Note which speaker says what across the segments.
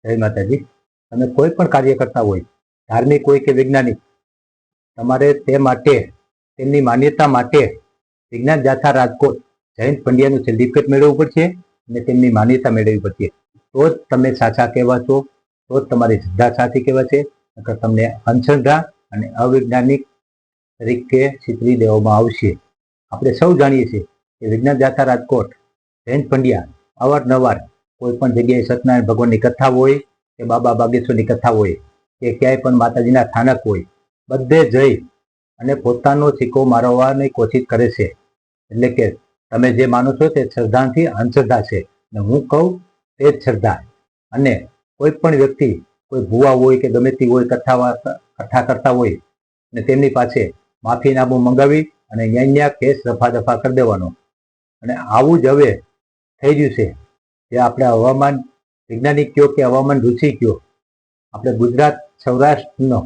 Speaker 1: જય માતાજી। તમે કોઈ પણ કાર્ય કરતા હોય, ધાર્મિક હોય કે વૈજ્ઞાનિક, તમારે તે માટે તેમની માન્યતા માટે વિજ્ઞાન જાથા રાજકોટ જયંત પંડ્યાનું સર્ટિફિકેટ મેળવવું પડશે અને તેમની માન્યતા મેળવવી પડશે, તો જ તમે સાચા કહેવાશો, તો જ તમારી શ્રદ્ધા સાચી કહેવાશે। નકર તમને અંધશ્રદ્ધા અને અવૈજ્ઞાનિક તરીકે ચિતરી દેવામાં આવશે। આપણે સૌ જાણીએ છીએ કે વિજ્ઞાન જાથા રાજકોટ જયંત પંડ્યા અવારનવાર કોઈ પણ જગ્યાએ સત્યનારાયણ ભગવાનની કથા હોય કે બાબા બાગેશ્વરની કથા હોય કે ક્યાંય પણ માતાજીના સ્થાનક હોય, બધે જઈ અને પોતાનો સિક્કો મારવાની કોશિશ કરે છે। એટલે કે તમે જે માનો છો તે શ્રદ્ધાથી અંધશ્રદ્ધા છે, ને હું કહું તે જ શ્રદ્ધા। અને કોઈ પણ વ્યક્તિ, કોઈ ભુવા હોય કે ગમે તે હોય, કથા કરતા હોય ને તેમની પાસે માફીનામું મંગાવી અને ન્યાય કેસ રફા દફા કરી દેવાનો। અને આવું જ હવે થઈ ગયું છે। જે આપણે હવામાન વૈજ્ઞાનિક કયો કે હવામાન ઋષિ કયો, આપણે ગુજરાત સૌરાષ્ટ્રનો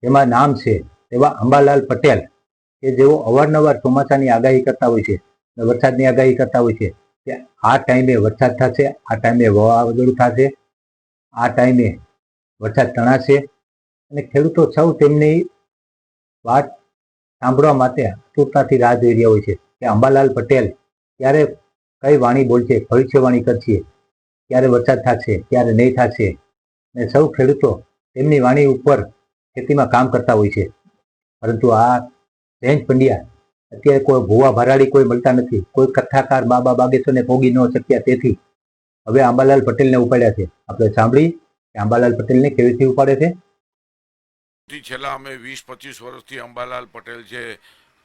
Speaker 1: જેમાં નામ છે એવા અંબાલાલ પટેલ કે જેઓ અવારનવાર ચોમાસાની આગાહી કરતા હોય છે, વરસાદની આગાહી કરતા હોય છે કે આ ટાઈમે વરસાદ થશે, આ ટાઈમે વાવાઝોડું થશે, આ ટાઈમે વરસાદ તણાશે। અને ખેડૂતો સૌ તેમની વાત સાંભળવા માટે આતુરતાથી રાહ જોઈ રહ્યા હોય છે કે અંબાલાલ પટેલ ક્યારે કઈ વાણી બોલશે, ભવિષ્યવાણી કરશે, ક્યારે વરસાદ થશે, ક્યારે નહીં થશે। અને સૌ ખેડૂતો તેમની વાણી ઉપર ખેતીમાં કામ કરતા હોય છે। પરંતુ આ જયંત પંડ્યા અત્યારે કોઈ ભુવા ભરાડી કોઈ મળતા નથી, કોઈ કથાકાર બાબા બાગેશ્વરને પોગી ન શક્યા, તેથી હવે અંબાલાલ પટેલને ઉપાડ્યા છે। આપણે સાંભળી કે અંબાલાલ પટેલને કેવી રીતે ઉપાડે છે।
Speaker 2: છેલ્લા અમે 20-25 વર્ષથી અંબાલાલ પટેલ છે,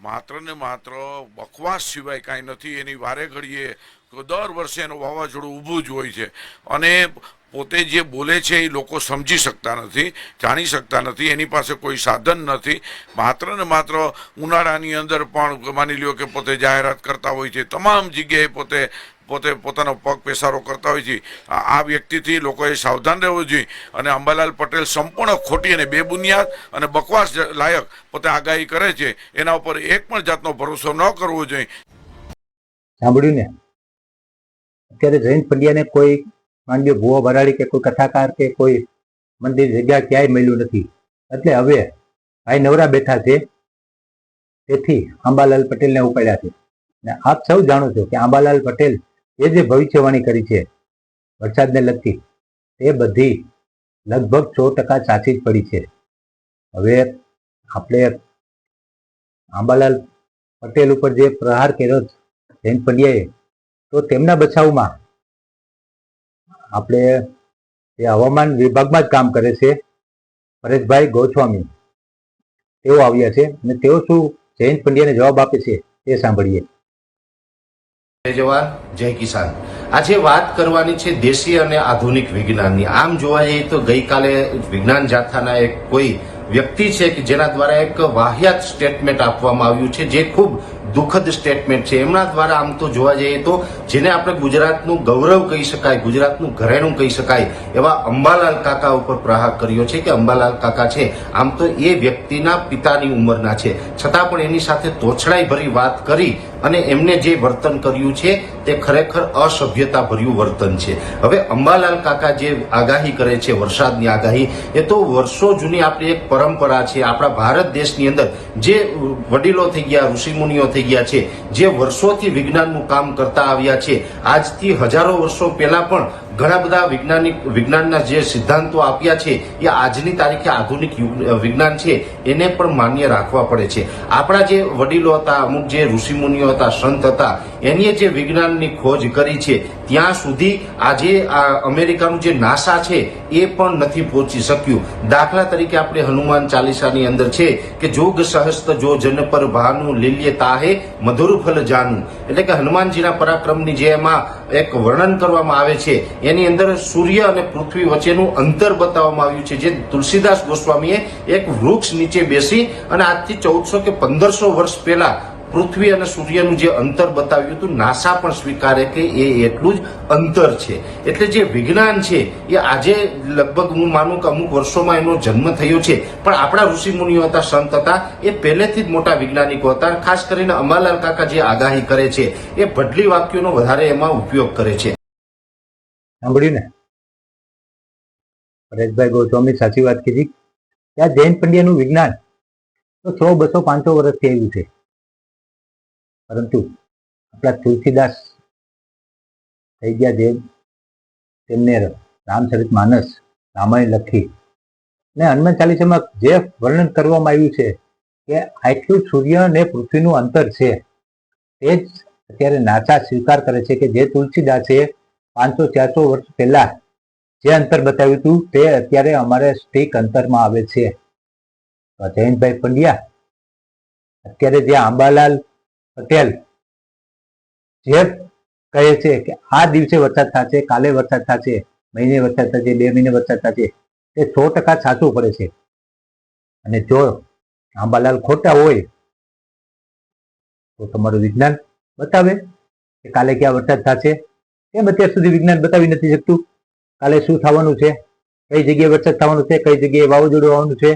Speaker 2: માત્ર ને માત્ર બકવાસ સિવાય કાંઈ નથી। એની વારે ઘડીએ દર વર્ષે એનું વાવાઝોડું ઊભું જ હોય છે અને પોતે જે બોલે છે એ લોકો સમજી શકતા નથી, જાણી શકતા નથી, એની પાસે કોઈ સાધન નથી। માત્ર ને માત્ર ઉનાળાની અંદર પણ માની લ્યો કે પોતે જાહેરાત કરતા હોય છે, તમામ જગ્યાએ પોતે પોતાનો પગ પેસારો કરતા હોય છે। આ વ્યક્તિથી લોકોએ સાવધાન રહેવું જોઈએ અને અંબાલાલ પટેલ સંપૂર્ણ ખોટી અને બેબુનિયાદ અને બકવાસ લાયક પોતે આગાહી કરે છે, એના ઉપર એક પણ જાતનો ભરોસો ન કરવો જોઈએ।
Speaker 1: સાંભળ્યું ને? અત્યારે જયંત પંડ્યાને કોઈ માંડ્યો ભુવો ભરાડી કે કોઈ કથાકાર કે કોઈ મંદિર જગ્યા ક્યાંય મળ્યું નથી, એટલે હવે ભાઈ નવરા બેઠા છે, તેથી અંબાલાલ પટેલને ઉપાડ્યા છે। ને આપ સૌ જાણો છો કે અંબાલાલ પટેલ એ જે ભવિષ્યવાણી કરી છે વરસાદને લગતી, તે બધી લગભગ 100% સાચી જ પડી છે। હવે આપણે અંબાલાલ પટેલ ઉપર જે પ્રહાર કર્યો જયંત પંડ્યાએ, તો તેમના બચાવમાં આપણે જે હવામાન વિભાગમાં જ કામ કરે છે પરેશભાઈ ગોસ્વામી, તેઓ આવ્યા છે અને તેઓ શું જયંત પંડ્યાને જવાબ આપે છે તે સાંભળીએ।
Speaker 3: જય જવાન જય કિસાન। આજે વાત કરવાની છે દેશી અને આધુનિક વિજ્ઞાનની। આમ જોવા જઈએ તો ગઈકાલે વિજ્ઞાન જાથાના એક કોઈ વ્યક્તિ છે કે જેના દ્વારા એક વાહિયાત સ્ટેટમેન્ટ આપવામાં આવ્યું છે, જે ખૂબ દુઃખદ સ્ટેટમેન્ટ છે। એમના દ્વારા આમ તો જોવા જઈએ તો જેને આપણે ગુજરાતનું ગૌરવ કહી શકાય, ગુજરાતનું ઘરેણું કહી શકાય એવા અંબાલાલ કાકા ઉપર પ્રહાર કર્યો છે કે અંબાલાલ કાકા છે આમ તો એ વ્યક્તિના પિતાની ઉંમરના છે, છતાં પણ એની સાથે તોછડાઈ ભરી વાત કરી અને એમને જે વર્તન કર્યું છે તે ખરેખર અસભ્યતા ભર્યું વર્તન છે। હવે અંબાલાલ કાકા જે આગાહી કરે છે વરસાદની આગાહી, એ તો વર્ષો જૂની આપણી એક પરંપરા છે। આપણા ભારત દેશની અંદર જે વડીલો થઈ ગયા, ઋષિમુનિઓ થઈ ગયા છે, જે વર્ષોથી વિજ્ઞાનનું કામ કરતા આવ્યા છે, આજથી હજારો વર્ષો પહેલા પણ ઘણા બધા વિજ્ઞાનના જે સિદ્ધાંતો આપ્યા છે એ આજની તારીખે આધુનિક વિજ્ઞાન છે એને પણ માન્ય રાખવા પડે છે। આપણા જે વડીલો હતા, અમુક જે ઋષિમુનિઓ હતા, સંત હતા, એની જે વિજ્ઞાનની ખોજ કરી છે ત્યાં સુધી આજે આ અમેરિકાનું જે નાસા છે એ પણ નથી પહોંચી શક્યું। દાખલા તરીકે આપણે હનુમાન ચાલીસાની અંદર છે કે જોગ સહસ્ત્ર જો જન પર ભાનું લીલ્ય તાહે મધુર ફલ જાનું, એટલે કે હનુમાનજીના પરાક્રમની જે એમાં એક વર્ણન કરવામાં આવે છે એની અંદર સૂર્ય અને પૃથ્વી વચ્ચેનું અંતર બતાવવામાં આવ્યું છે, જે તુલસીદાસ ગોસ્વામીએ એક વૃક્ષ નીચે બેસી અને આજથી 1400 કે 1500 વર્ષ પહેલા પૃથ્વી અને સૂર્યનું જે અંતર બતાવ્યું હતું, નાસા પણ સ્વીકારે કે એ એટલું જ અંતર છે। એટલે જે વિજ્ઞાન છે એ આજે લગભગ હું માનું કે અમુક વર્ષોમાં એનો જન્મ થયો છે, પણ આપણા ઋષિમુનિઓ હતા, સંત હતા, એ પહેલેથી જ મોટા વૈજ્ઞાનિકો હતા। ખાસ કરીને અંબાલાલ કાકા જે આગાહી કરે છે એ ભડલી વાક્યોનો વધારે એમાં ઉપયોગ કરે છે।
Speaker 1: સાંભળ્યું ને? પરેશભાઈ ગોસ્વામી સાચી વાત કીધી કે આ જૈન પંડ્યાનું વિજ્ઞાન તો 100, 200, 500 વર્ષથી આવ્યું છે, પરંતુ આપણા તુલસીદાસ થઈ ગયા જે તેમને રામચરિત માનસ રામાયણ લખી ને હનુમાન ચાલીસામાં જે વર્ણન કરવામાં આવ્યું છે કે આટલું સૂર્ય અને પૃથ્વીનું અંતર છે, તે જ અત્યારે નાસા સ્વીકાર કરે છે કે જે તુલસીદાસે 500, 400 વર્ષ પહેલા જે અંતર બતાવ્યું હતું તે અત્યારે અમારે સ્ટીક અંતરમાં આવે છે. તો જયંતભાઈ પંડ્યા અત્યારે જે આંબાલાલ પટેલ જે કહે છે કે આ દિવસે વરસાદ થશે, કાલે વરસાદ થશે, મહિને વરસાદ થશે, 2 મહિને વરસાદ થશે, તે 100% સાચું પડે છે. અને જો આંબાલાલ ખોટા હોય તો તમારું વિજ્ઞાન બતાવે કે કાલે ક્યાં વરસાદ થશે. કેમ અત્યાર સુધી વિજ્ઞાન બતાવી નથી શકતું કાલે શું થવાનું છે, કઈ જગ્યાએ વરસાદ થવાનું છે, કઈ જગ્યાએ વાવાઝોડું આવવાનું છે?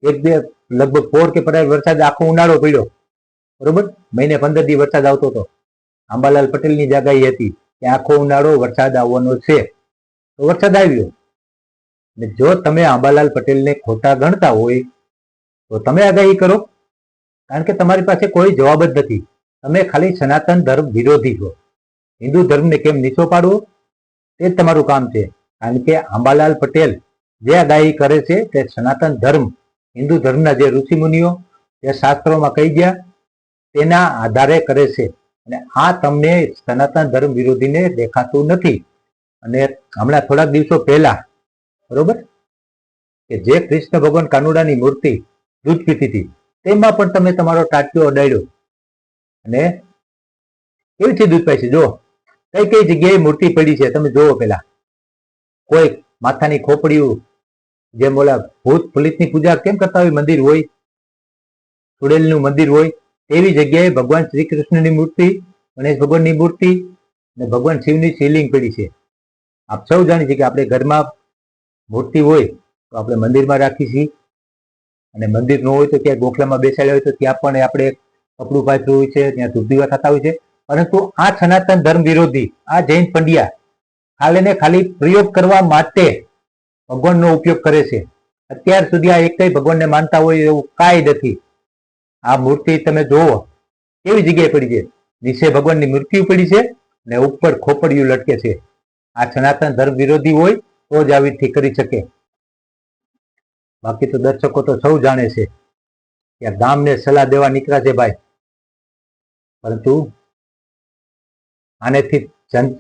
Speaker 1: એક બે લગભગ 4 કે પરાય વરસાદ આખો ઉનાળો પડ્યો, બરોબર, મહિને 15 દી વરસાદ આવતો હતો. આંબાલાલ પટેલની આગાહી હતી કે આખો ઉનાળો વરસાદ આવવાનો છે, તો વરસાદ આવ્યો. અને જો તમે આંબાલાલ પટેલને ખોટા ગણતા હોય તો તમે આગાહી કરો, કારણ કે તમારી પાસે કોઈ જવાબ જ નથી. તમે ખાલી સનાતન ધર્મ વિરોધી છો. હિન્દુ ધર્મને કેમ નીચો પાડવો તે જ તમારું કામ છે. કારણ કે આંબાલાલ પટેલ જે આગાહી કરે છે તે સનાતન ધર્મ, હિન્દુ ધર્મના જે ઋષિમુનિઓ જે શાસ્ત્રોમાં કહી ગયા તેના આધારે કરે છે. અને આ તમને સનાતન ધર્મ વિરોધીને દેખાતું નથી. અને હમણાં થોડાક દિવસો પહેલા, બરોબર, કે જે કૃષ્ણ ભગવાન કાનુડાની મૂર્તિ દૂધ પીતી હતી તેમાં પણ તમે તમારો ટાંટિયો અડાડ્યો અને કેવી છે દૂધ પાય છે. જો કઈ કઈ જગ્યાએ મૂર્તિ પડી છે તમે જોવો. પેલા કોઈ માથાની ખોપડીયું, જેમ બોલા ભૂત ફલિતની પૂજા કેમ કરતા હોય, મંદિર હોય, સુડેલનું મંદિર હોય, તેવી જગ્યાએ ભગવાન શ્રી કૃષ્ણની મૂર્તિ, ગણેશ ભગવાનની મૂર્તિ અને ભગવાન શિવની શિવલિંગ પડી છે. આપ સૌ જાણી છે કે આપણે ઘરમાં મૂર્તિ હોય તો આપણે મંદિરમાં રાખી છીએ, અને મંદિર ન હોય તો ત્યાં ગોખલામાં બેસાડ્યા હોય તો ત્યાં પણ આપણે કપડું પાથર્યું હોય છે, ત્યાં ધૂપ દીવા થતા હોય છે. પરંતુ આ સનાતન ધર્મ વિરોધી આ જૈન પંડ્યા ખાલી ને ખાલી પ્રયોગ કરવા માટે ભગવાનનો ઉપયોગ કરે છે. અત્યાર સુધી આ એક ભગવાનને માનતા હોય એવું કાંઈ નથી. આ મૂર્તિ તમે જોવો કેવી જગ્યાએ પડી છે, નીચે ભગવાનની મૂર્તિ પડી છે ને ઉપર ખોપડિયું લટકે છે. આ સનાતન ધર્મ વિરોધી હોય તો જ આવી રીતે કરી શકે. બાકી તો દર્શકો તો સૌ જાણે છે કે ગામને સલાહ દેવા નીકળ્યા છે ભાઈ, પરંતુ આનેથી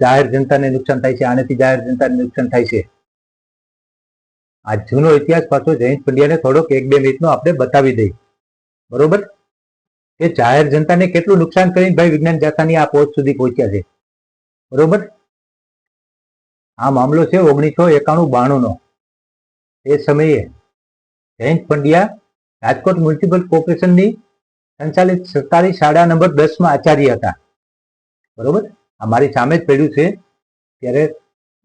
Speaker 1: જાહેર જનતાને નુકસાન થાય છે, આનેથી જાહેર જનતાને નુકસાન થાય છે. આ જૂનો ઇતિહાસ પાછો જયંત પંડ્યાને થોડોક 1-2 મિનિટનો આપણે બતાવી દઈએ, બરોબર, કે જાહેર જનતાને કેટલું નુકસાન કરીને ભાઈ વિજ્ઞાન જાથાની આ પહોંચ સુધી પહોંચ્યા છે. બરોબર, આ મામલો છે 1991-92 નો. એ સમયે જયંત પંડ્યા રાજકોટ મ્યુનિસિપલ કોર્પોરેશનની સંચાલિત સરકારી શાળા નંબર 10 આચાર્ય હતા. બરોબર, આ મારી સામે જ પડ્યું છે ત્યારે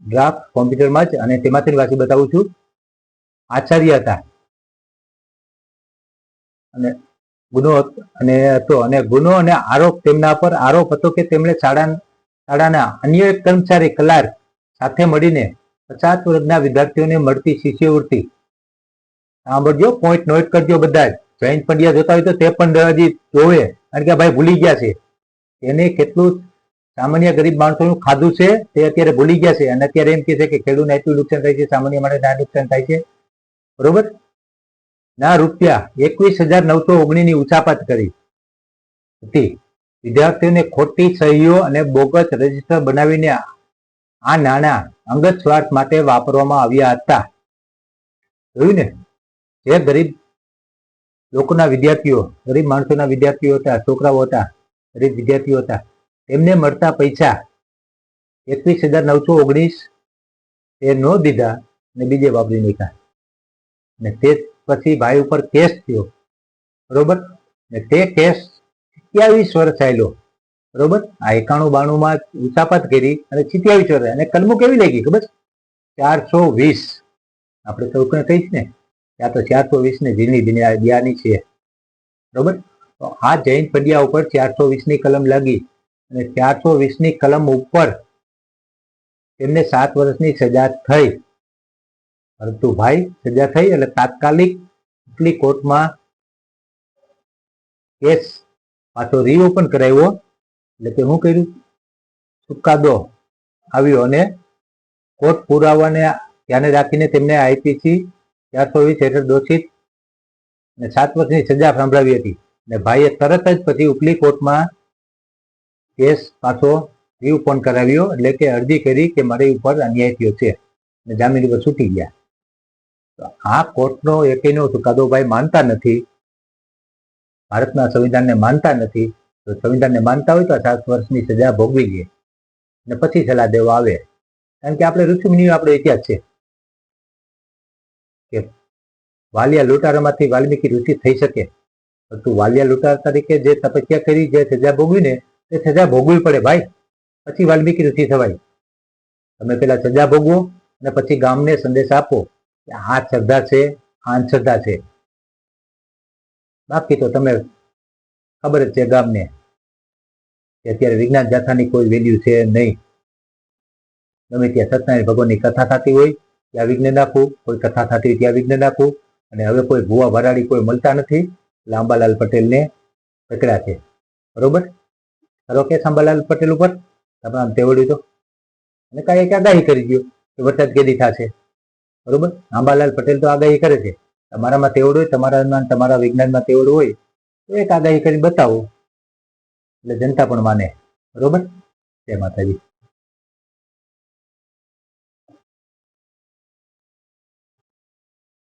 Speaker 1: ડ્રાફ્ટ કોમ્પ્યુટરમાં જ, અને તેમાંથી વાંચી બતાવું છું. આચાર્ય હતા અને ગુનો હતો, અને ગુનો અને આરોપ તેમના પર આરોપ હતો કે તેમણે શાળાના અન્ય એક કર્મચારી કલાર્ક સાથે મળીને 50 વર્ગના વિદ્યાર્થીઓને મળતી શિષ્યવૃત્તિ, સાંભળજો, પોઈન્ટ નોટ કરજો બધા જ. જયંત પંડ્યા જોતા હોય તો તે પણ હજી જોવે, કારણ કે ભાઈ ભૂલી ગયા છે એને કેટલું સામાન્ય ગરીબ માણસોનું ખાધું છે તે અત્યારે ભૂલી ગયા છે. અને અત્યારે એમ કહે છે કે ખેડૂતને એટલું નુકસાન થાય છે, સામાન્ય માણસને આ નુકસાન થાય છે. બરોબર, ના રૂપિયા 21,919 ની ઉચાપત કરી હતી. વિદ્યાર્થીઓને ખોટી સહીઓ અને બોગસ રજીસ્ટર બનાવીને આ નાણાં અંગત સ્વાર્થ માટે વાપરવામાં આવ્યા હતા. જોયું ને, જે ગરીબ લોકોના વિદ્યાર્થીઓ, ગરીબ માણસોના વિદ્યાર્થીઓ હતા, છોકરાઓ હતા, ગરીબ વિદ્યાર્થીઓ હતા, તેમને મળતા પૈસા 21,919 એ ન દીધા અને બીજે વાપરી નાખ્યા. ને તે પછી ભાઈ ઉપર કેસ થયો, બરોબર, ને તે કેસ 27 વર્ષ ચાલ્યો. બરોબર, આ 91-92 ઉચાપત કરી અને 27 વર્ષ, અને કલમો કેવી લાગી ખબર, 420. આપણે સૌને કહીશ ને ત્યાં તો 420 ને ઝીણી દિયાની છે. બરોબર, તો આ જૈન પંડ્યા ઉપર 420 ની કલમ લાગી, અને 420 ની કલમ ઉપર તેમને 7 વર્ષની સજા થઈ, પરંતુ ભાઈ સજા થઈ એટલે તાત્કાલિક ઉપલી કોર્ટમાં કેસ પાછો રીઓપન કરાવ્યો. એટલે કે શું કર્યું, ચુકાદો આવ્યો અને કોર્ટ પુરાવાને ધ્યાને રાખીને તેમને આઈપીસી 420 હેઠળ દોષિત અને 7 વર્ષની સજા સંભળાવી હતી. અને ભાઈએ તરત જ પછી ઉપલી કોર્ટમાં કેસ પાછો રીઓપન કરાવ્યો, એટલે કે અરજી કરી કે મારી ઉપર અન્યાય થયો છે અને જામીન ઉપર છૂટી ગયા. તો આ કોર્ટનો એકેયનો ચુકાદો ભાઈ માનતા નથી, ભારતના સંવિધાનને માનતા નથી. તો સંવિધાનને માનતા હોય તો 7 વર્ષની સજા ભોગવી લે અને પછી સલાહ દેવા આવે. કારણ કે આપણે ઋષિમુનિઓ આપણો ઇતિહાસ છે કે વાલિયા લૂંટારામાંથી વાલ્મીકી ઋષિ થઈ શકે, પરંતુ વાલિયા લૂંટાર તરીકે જે તપસ્યા કરી, જે સજા ભોગવીને તે સજા ભોગવવી પડે ભાઈ, પછી વાલ્મીકી ઋષિ થવાય. તમે પેલા સજા ભોગવો અને પછી ગામને સંદેશ આપો કે આ શ્રદ્ધા છે, આ અંધશ્રદ્ધા છે. બાકી તો તમે ખબર જ છે ગામને કે અત્યારે વિજ્ઞાન જાથાની કોઈ વેલ્યુ છે નહીં. ગમે ત્યાં સત્યનારાયણ ભગવાનની કથા થતી હોય ત્યાં વિઘ્ન નાખવું, કોઈ કથા થતી હોય ત્યાં વિઘ્ન નાખવું. અને હવે કોઈ ભુવા ભરાડી કોઈ મળતા નથી એટલે અંબાલાલ પટેલને પકડ્યા છે. બરોબર, કરો કે અંબાલાલ પટેલ ઉપર તમે આમ તેવડ્યું તો, અને કાંઈ એક આગાહી કરી દો કે વરસાદ કેદી થશે. બરોબર, અંબાલાલ પટેલ તો આગાહી કરે છે. તમારામાં તેવડ હોય, તમારા વિજ્ઞાનમાં તેવડ હોય તો એક આગાહી કરી બતાવો એટલે જનતા પણ માને. બરોબર, જય માતાજી.